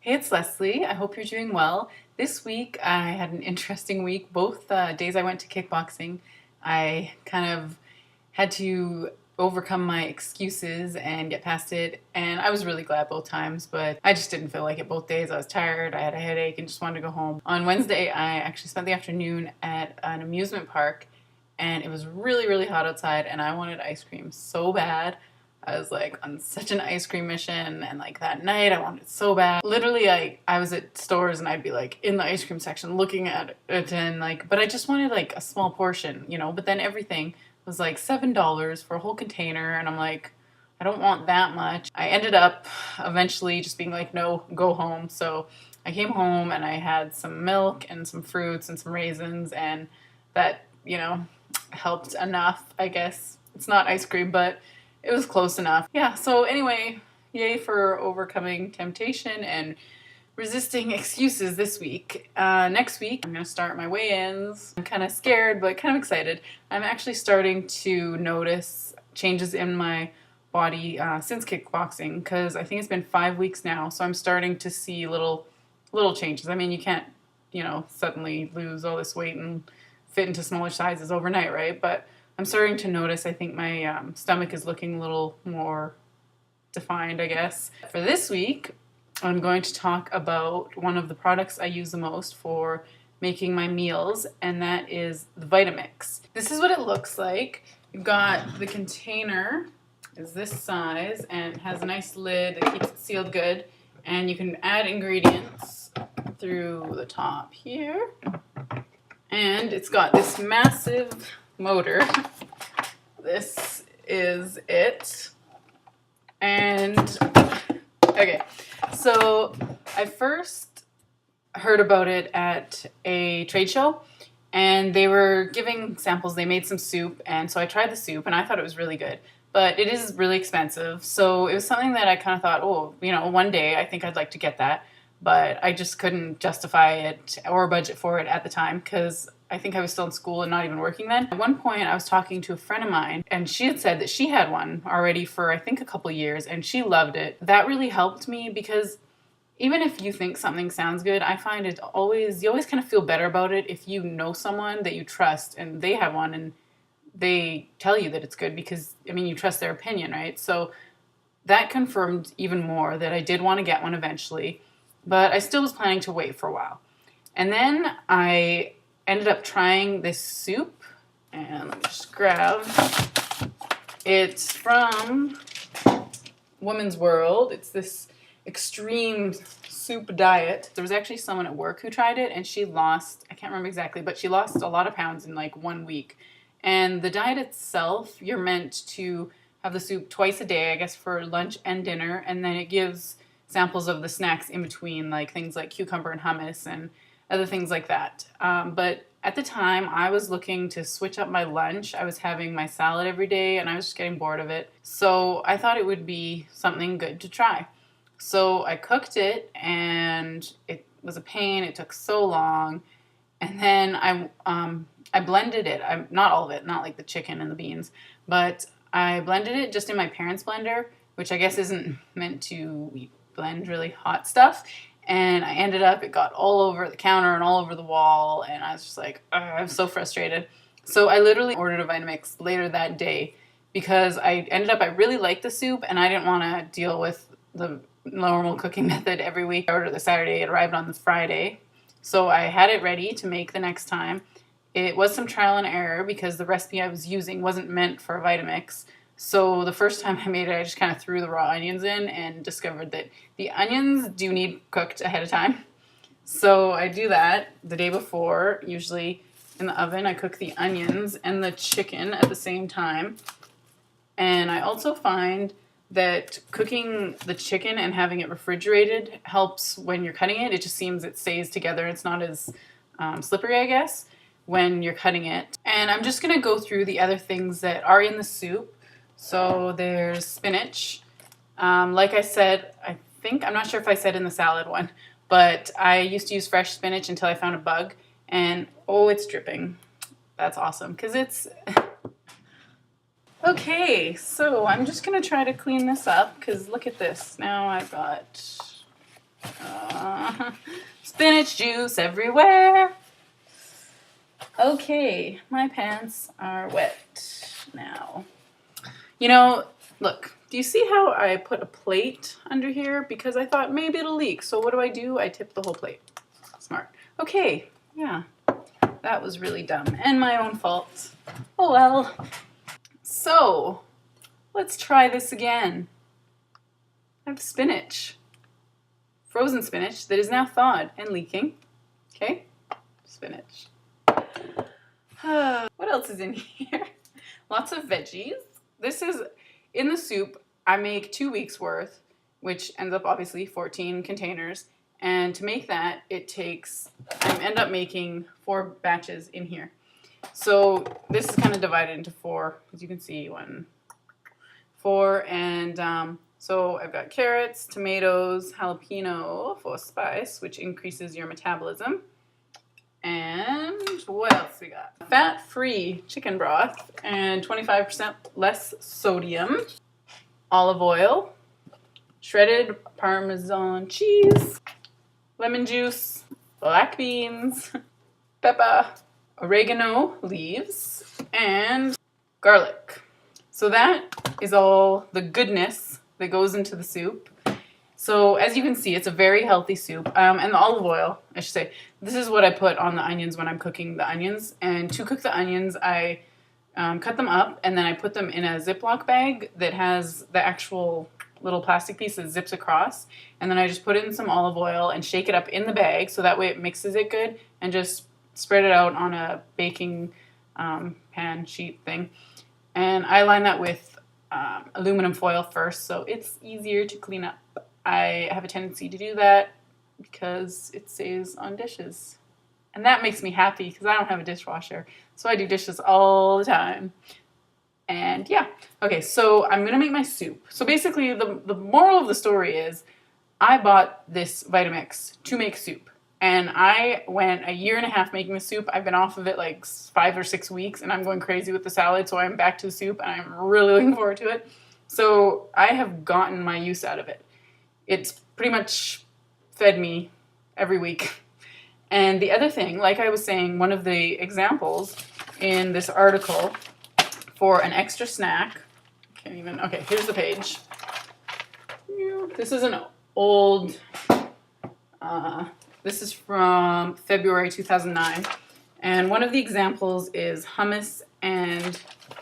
Hey, it's Leslie. I hope you're doing well. This week I had an interesting week. Both days I went to kickboxing, I kind of had to overcome my excuses and get past it, and I was really glad both times, but I just didn't feel like it both days. I was tired, I had a headache, and just wanted to go home. On Wednesday, I actually spent the afternoon at an amusement park, and it was really, really hot outside, and I wanted ice cream so bad. I was like on such an ice cream mission, and like that night I wanted it so bad. Literally, I was at stores and I'd be like in the ice cream section looking at it, and like, but I just wanted like a small portion, you know, but then everything was like $7 for a whole container, and I'm like, I don't want that much. I ended up eventually just being like, no, go home. So I came home and I had some milk and some fruits and some raisins, and that, you know, helped enough, I guess. It's not ice cream, but it was close enough. Yeah, so anyway, yay for overcoming temptation and resisting excuses this week. Next week, I'm gonna start my weigh-ins. I'm kind of scared, but kind of excited. I'm actually starting to notice changes in my body since kickboxing, because I think it's been 5 weeks now, so I'm starting to see little changes. I mean, you can't, you know, suddenly lose all this weight and fit into smaller sizes overnight, right? But I'm starting to notice, I think my stomach is looking a little more defined, I guess. For this week, I'm going to talk about one of the products I use the most for making my meals, and that is the Vitamix. This is what it looks like. You've got the container is this size and has a nice lid that keeps it sealed good, and you can add ingredients through the top here. And it's got this massive motor. This is it. And okay, so I first heard about it at a trade show, and they were giving samples. They made some soup, and so I tried the soup, and I thought it was really good, but it is really expensive. So it was something that I kind of thought, oh, you know, one day I think I'd like to get that, but I just couldn't justify it or budget for it at the time, because I think I was still in school and not even working then. At one point, I was talking to a friend of mine, and she had said that she had one already for, I think, a couple years, and she loved it. That really helped me, because even if you think something sounds good, I find you always kind of feel better about it if you know someone that you trust and they have one and they tell you that it's good, because, I mean, you trust their opinion, right? So that confirmed even more that I did want to get one eventually, but I still was planning to wait for a while. And then I ended up trying this soup, and let me just grab. It's from Woman's World. It's this extreme soup diet. There was actually someone at work who tried it, and she lost, I can't remember exactly, but she lost a lot of pounds in like 1 week. And the diet itself, you're meant to have the soup twice a day, I guess, for lunch and dinner, and then it gives samples of the snacks in between, like things like cucumber and hummus and other things like that. But at the time, I was looking to switch up my lunch. I was having my salad every day, and I was just getting bored of it. So I thought it would be something good to try. So I cooked it, and it was a pain. It took so long. And then I blended it. Not all of it, not like the chicken and the beans, but I blended it just in my parents' blender, which I guess isn't meant to blend really hot stuff. And I ended up, it got all over the counter and all over the wall, and I was just like, I'm so frustrated. So I literally ordered a Vitamix later that day, because I really liked the soup, and I didn't want to deal with the normal cooking method every week. I ordered the Saturday, it arrived on the Friday. So I had it ready to make the next time. It was some trial and error, because the recipe I was using wasn't meant for a Vitamix. So the first time I made it, I just kind of threw the raw onions in and discovered that the onions do need cooked ahead of time. So I do that the day before, usually in the oven. I cook the onions and the chicken at the same time. And I also find that cooking the chicken and having it refrigerated helps when you're cutting it. It just seems it stays together. It's not as slippery, I guess, when you're cutting it. And I'm just going to go through the other things that are in the soup. So there's spinach. Like I said, I'm not sure if I said in the salad one, but I used to use fresh spinach until I found a bug, and oh, it's dripping. That's awesome, because it's... Okay, so I'm just going to try to clean this up, because look at this. Now I've got Spinach juice everywhere. Okay, my pants are wet now. You know, look, do you see how I put a plate under here? Because I thought maybe it'll leak. So what do? I tip the whole plate. Smart. Okay, yeah, that was really dumb and my own fault. Oh well. So, let's try this again. I have spinach. Frozen spinach that is now thawed and leaking. Okay, spinach. What else is in here? Lots of veggies. This is, in the soup, I make 2 weeks worth, which ends up obviously 14 containers. And to make that, I end up making 4 batches in here. So this is kind of divided into 4, as you can see, 1, 4, and so I've got carrots, tomatoes, jalapeno for spice, which increases your metabolism. And what else we got? Fat-free chicken broth and 25% less sodium. Olive oil, shredded Parmesan cheese, lemon juice, black beans, pepper, oregano leaves, and garlic. So that is all the goodness that goes into the soup. So as you can see, it's a very healthy soup. And the olive oil, I should say, this is what I put on the onions when I'm cooking the onions. And to cook the onions, I cut them up and then I put them in a Ziploc bag that has the actual little plastic piece that zips across. And then I just put in some olive oil and shake it up in the bag so that way it mixes it good, and just spread it out on a baking pan sheet thing. And I line that with aluminum foil first so it's easier to clean up. I have a tendency to do that because it saves on dishes. And that makes me happy because I don't have a dishwasher. So I do dishes all the time. And yeah. Okay, so I'm going to make my soup. So basically the moral of the story is I bought this Vitamix to make soup. And I went a year and a half making the soup. I've been off of it like 5 or 6 weeks and I'm going crazy with the salad. So I'm back to the soup and I'm really looking forward to it. So I have gotten my use out of it. It's pretty much fed me every week. And the other thing, like I was saying, one of the examples in this article for an extra snack, okay, here's the page. This is an old, this is from February 2009. And one of the examples is hummus and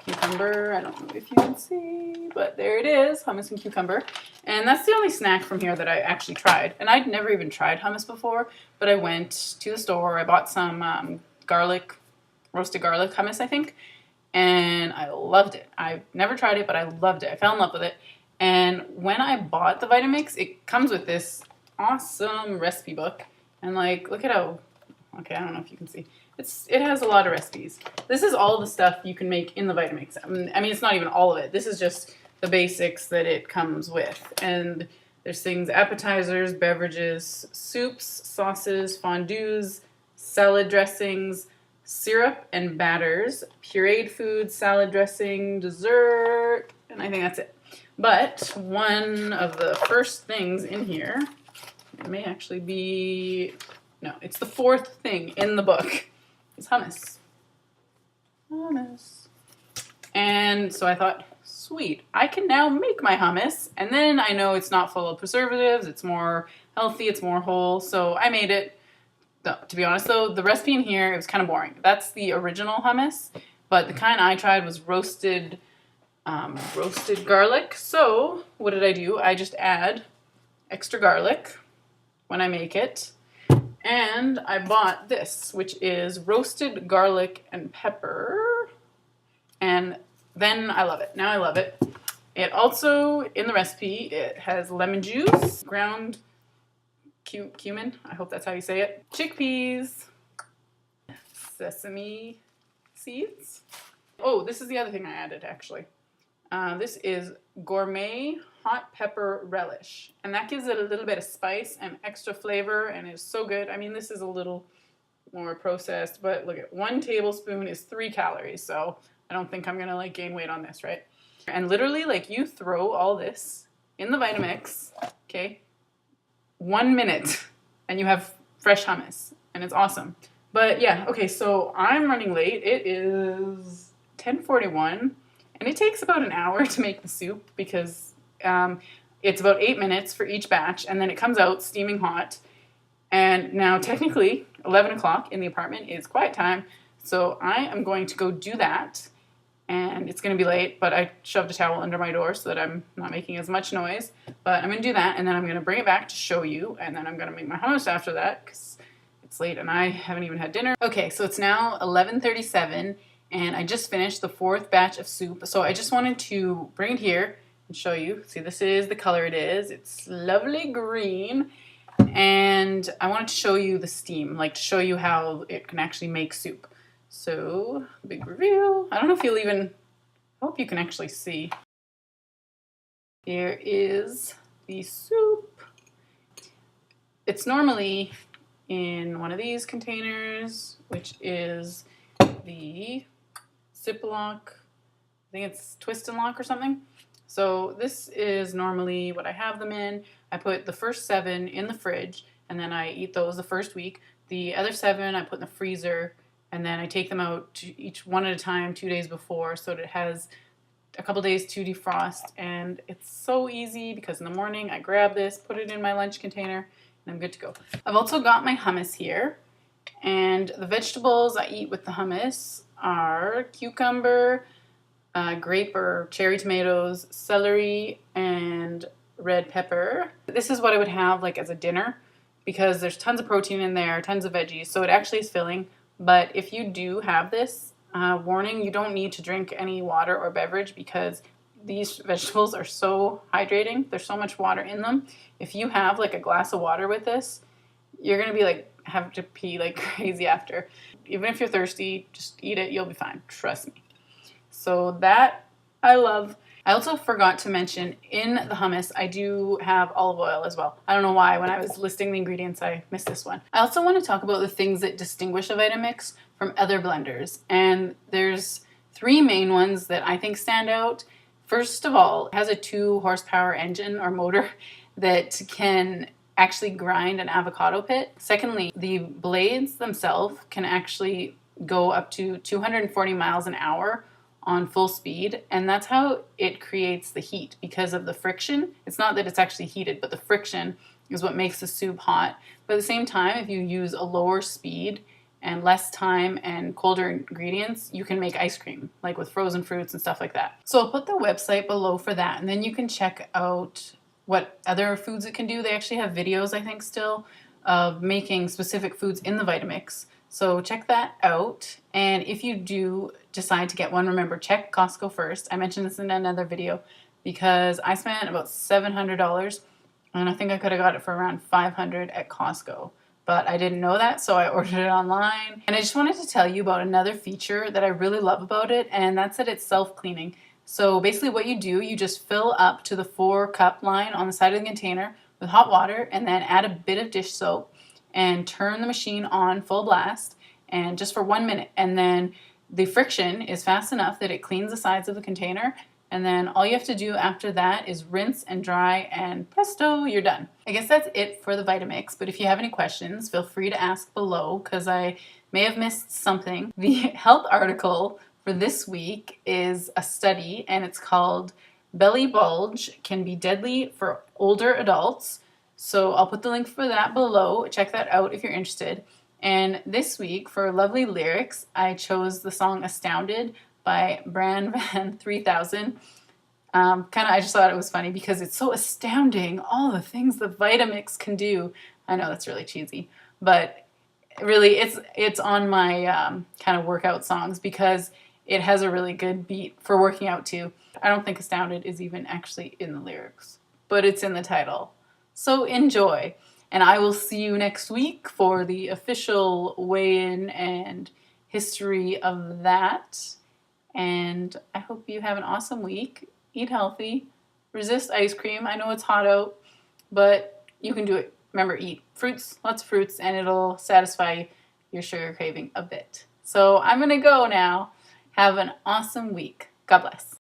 cucumber. I don't know if you can see, but there it is, hummus and cucumber. And that's the only snack from here that I actually tried. And I'd never even tried hummus before, but I went to the store, I bought some roasted garlic hummus, I think, and I loved it. I've never tried it, but I loved it. I fell in love with it. And when I bought the Vitamix, it comes with this awesome recipe book. And like, look at how, okay, I don't know if you can see. It has a lot of recipes. This is all the stuff you can make in the Vitamix. I mean, it's not even all of it. This is just the basics that it comes with. And there's things, appetizers, beverages, soups, sauces, fondues, salad dressings, syrup and batters, pureed foods, salad dressing, dessert, and I think that's it. But one of the first things in here, it may actually be, no, it's the 4th thing in the book. It's hummus. Hummus. And so I thought, sweet, I can now make my hummus. And then I know it's not full of preservatives. It's more healthy. It's more whole. So I made it. To be honest, though, the recipe in here, it was kind of boring. That's the original hummus. But the kind I tried was roasted garlic. So what did I do? I just add extra garlic when I make it. And I bought this, which is roasted garlic and pepper. And then I love it. Now I love it. It also, in the recipe, it has lemon juice, ground cumin, I hope that's how you say it, chickpeas, sesame seeds. Oh, this is the other thing I added, actually. This is gourmet hot pepper relish, and that gives it a little bit of spice and extra flavor, and it's so good. I mean, this is a little more processed, but look at 1 tablespoon is 3 calories, so I don't think I'm gonna like gain weight on this, right? And literally, like, you throw all this in the Vitamix, okay, 1 minute, and you have fresh hummus, and it's awesome. But yeah, okay, so I'm running late. It is 10:41, and it takes about an hour to make the soup because it's about 8 minutes for each batch, and then it comes out steaming hot. And now technically 11 o'clock in the apartment is quiet time, so I am going to go do that. And it's going to be late, but I shoved a towel under my door so that I'm not making as much noise. But I'm going to do that, and then I'm going to bring it back to show you, and then I'm going to make my hummus after that because it's late and I haven't even had dinner. Okay, so it's now 11:37, and I just finished the 4th batch of soup. So I just wanted to bring it here and show you. See, this is the color it is. It's lovely green. And I wanted to show you the steam, like to show you how it can actually make soup. So, big reveal. I don't know if you'll even, I hope you can actually see. Here is the soup. It's normally in one of these containers, which is the Ziploc, I think it's twist and lock or something. So this is normally what I have them in. I put the first 7 in the fridge, and then I eat those the first week. The other 7 I put in the freezer, and then I take them out to each one at a time 2 days before, so that it has a couple days to defrost. And it's so easy because in the morning I grab this, put it in my lunch container, and I'm good to go. I've also got my hummus here, and the vegetables I eat with the hummus are cucumber, grape or cherry tomatoes, celery, and red pepper. This is what I would have like as a dinner because there's tons of protein in there, tons of veggies, so it actually is filling. But if you do have this, warning, you don't need to drink any water or beverage because these vegetables are so hydrating. There's so much water in them. If you have like a glass of water with this, you're going to be like, have to pee like crazy after. Even if you're thirsty, just eat it. You'll be fine. Trust me. So that I love. I also forgot to mention in the hummus, I do have olive oil as well. I don't know why. When I was listing the ingredients, I missed this one. I also want to talk about the things that distinguish a Vitamix from other blenders. And there's 3 main ones that I think stand out. First of all, it has a 2 horsepower engine or motor that can actually grind an avocado pit. Secondly, the blades themselves can actually go up to 240 miles an hour on full speed, and that's how it creates the heat because of the friction. It's not that it's actually heated, but the friction is what makes the soup hot. But at the same time, if you use a lower speed and less time and colder ingredients, you can make ice cream, like with frozen fruits and stuff like that. So I'll put the website below for that, and then you can check out what other foods it can do. They actually have videos, I think, still of making specific foods in the Vitamix. So check that out. And if you do decide to get one, remember, check Costco first. I mentioned this in another video because I spent about $700, and I think I could have got it for around $500 at Costco. But I didn't know that, so I ordered it online. And I just wanted to tell you about another feature that I really love about it, and that's that it's self-cleaning. So basically what you do, you just fill up to the 4-cup line on the side of the container with hot water, and then add a bit of dish soap and turn the machine on full blast, and just for 1 minute. And then the friction is fast enough that it cleans the sides of the container. And then all you have to do after that is rinse and dry, and presto, you're done. I guess that's it for the Vitamix, but if you have any questions, feel free to ask below because I may have missed something. The health article for this week is a study, and it's called Belly Bulge Can Be Deadly for Older Adults. So I'll put the link for that below. Check that out if you're interested. And this week, for lovely lyrics, I chose the song Astounded by Bran 3000. I just thought it was funny because it's so astounding, all the things the Vitamix can do. I know that's really cheesy, but really it's on my kind of workout songs because it has a really good beat for working out too. I don't think Astounded is even actually in the lyrics, but it's in the title. So enjoy, and I will see you next week for the official weigh-in and history of that. And I hope you have an awesome week. Eat healthy. Resist ice cream. I know it's hot out, but you can do it. Remember, eat fruits, lots of fruits, and it'll satisfy your sugar craving a bit. So I'm going to go now. Have an awesome week. God bless.